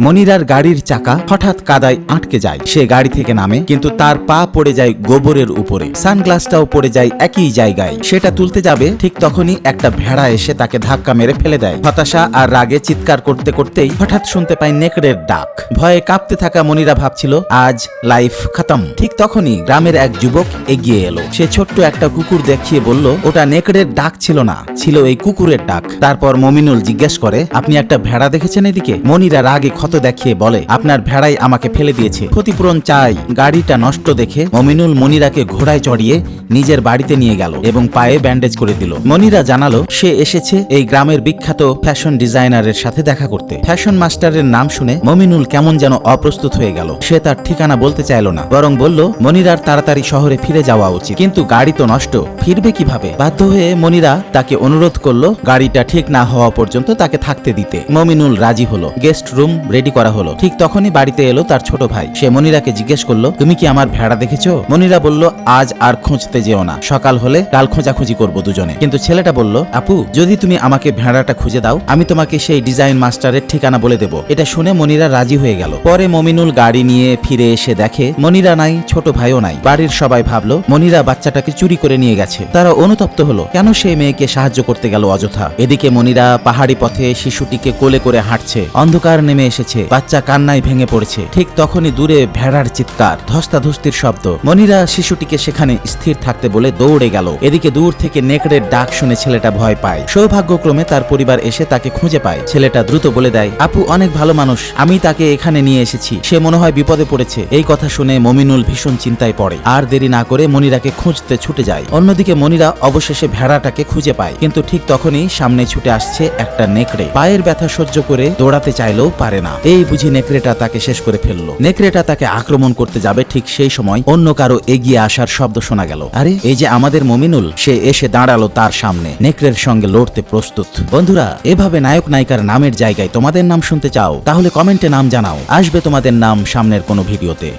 মনিরার গাড়ির চাকা হঠাৎ কাদায় আটকে যায়। সে গাড়ি থেকে নামে, কিন্তু তার পা পড়ে যায় গোবরের উপরে। সানগ্লাসটাও পড়ে যায় একই জায়গায়। সেটা তুলতে যাবে, ঠিক তখনই একটা ভেড়া এসে তাকে ধাক্কা মেরে ফেলে দেয়। হতাশা আর রাগে চিৎকার করতে করতেই হঠাৎ শুনতে পায় নেকড়ের ডাক। ভয়ে কাঁপতে থাকা মনিরা ভাবছিল আজ লাইফ খতম। ঠিক তখনই গ্রামের এক যুবক এগিয়ে এলো। সে ছোট্ট একটা কুকুর দেখিয়ে বলল, ওটা নেকড়ের ডাক ছিল না, ছিল এই কুকুরের ডাক। তারপর মমিনুল জিজ্ঞেস করে, আপনি একটা ভেড়া দেখেছেন এদিকে? মনিরা রাগে ক্ষত দেখিয়ে বলে, আপনার ভেড়াই আমাকে ফেলে দিয়েছে, ক্ষতিপূরণ চাই। গাড়িটা নষ্ট দেখে মমিনুল মনিরাকে ঘোড়ায় চড়িয়ে নিজের বাড়িতে নিয়ে গেল এবং পায়ে ব্যান্ডেজ করে দিল। মনিরা জানালো সে এসেছে এই গ্রামের বিখ্যাত ফ্যাশন ডিজাইনারের সাথে দেখা করতে। ফ্যাশন মাস্টারের নাম শুনে মমিনুল কেমন যেন অপ্রস্তুত হয়ে গেল। সে তার ঠিকানা বলতে চাইল না, বরং বলল মনিরার তাড়াতাড়ি শহরে ফিরে যাওয়া উচিত। কিন্তু গাড়ি তো নষ্ট, ফিরবে কিভাবে? বাধ্য হয়ে মনিরা তাকে অনুরোধ করলো গাড়িটা ঠিক না হওয়া পর্যন্ত তাকে থাকতে দিতে। মমিনুল রাজি হলো। গেস্ট রুম রেডি করা হলো। ঠিক তখনই বাড়িতে এলো তার ছোট ভাই। সে মনিরাকে জিজ্ঞেস করলো, তুমি কি আমার ভেড়া দেখেছো? মনিরা বলল, আজ আর খুঁজতে যেও না, সকাল হলে কাল খোঁজাখুঁজি করবো দুজনে। কিন্তু ছেলেটা বলল, আপু যদি তুমি আমাকে ভেড়াটা খুঁজে দাও, আমি তোমাকে সেই ডিজাইন মাস্টারের ঠিকানা বলে দেবো। এটা শুনে মনিরা রাজি হয়ে গেল। পরে মমিনুল গাড়ি নিয়ে ফিরে এসে দেখে মনিরা নাই, ছোট ভাইও নাই। বাড়ির সবাই ভাবলো মনিরা বাচ্চাটাকে চুরি করে নিয়ে গেছে। তারা অনুতপ্ত হলো, কেন সেই মেয়েকে সাহায্য করতে গেল অযথা। এদিকে মনিরা পাহাড়ি পথে শিশুটিকে কোলে করে হাঁটছে। অন্ধকার নেমে এসেছে, বাচ্চা কান্নায় ভেঙে পড়েছে। ঠিক তখনই দূরে ভেড়ার চিৎকার, ধস্তাধস্তির শব্দ। মনিরা শিশুটিকে সেখানে স্থির থাকতে বলে দৌড়ে গেল। এদিকে দূর থেকে নেকড়ের ডাক শুনে ছেলেটা ভয় পায়। সৌভাগ্যক্রমে তার পরিবার এসে তাকে খুঁজে পায়। ছেলেটা দ্রুত বলে দেয়, আপু অনেক ভালো মানুষ, আমি তাকে এখানে নিয়ে এসেছি, সে মনে হয় বিপদে পড়েছে। এই কথা শুনে মমিনুল ভীষণ চিন্তায় পড়ে। আর দেরি না করে মনিরাকে খুঁজতে ছুটে যায়। অন্যদিকে মনিরা অবশেষে ভেড়াটাকে খুঁজে পায়, কিন্তু ঠিক তখনই সামনে ছুটে আসছে একটা নেকড়ে। পায়ের ব্যথা সহ্য করে দৌড়াতে চাইলেও পারে না। এই বুঝি নেকড়েটা তাকে শেষ করে ফেললো। নেকড়েটা তাকে আক্রমণ করতে যাবে, ঠিক সেই সময় অন্য কারো এগিয়ে আসার শব্দ শোনা গেল। আরে এই যে আমাদের মমিনুল। সে এসে দাঁড়ালো তার সামনে, নেকড়ের সঙ্গে লড়তে প্রস্তুত। বন্ধুরা, এভাবে নায়ক নায়িকার নামের জায়গায় তোমাদের নাম শুনতে চাও? তাহলে কমেন্টে নাম জানাও, আসবে তোমাদের নাম সামনের কোনো ভিডিওতে।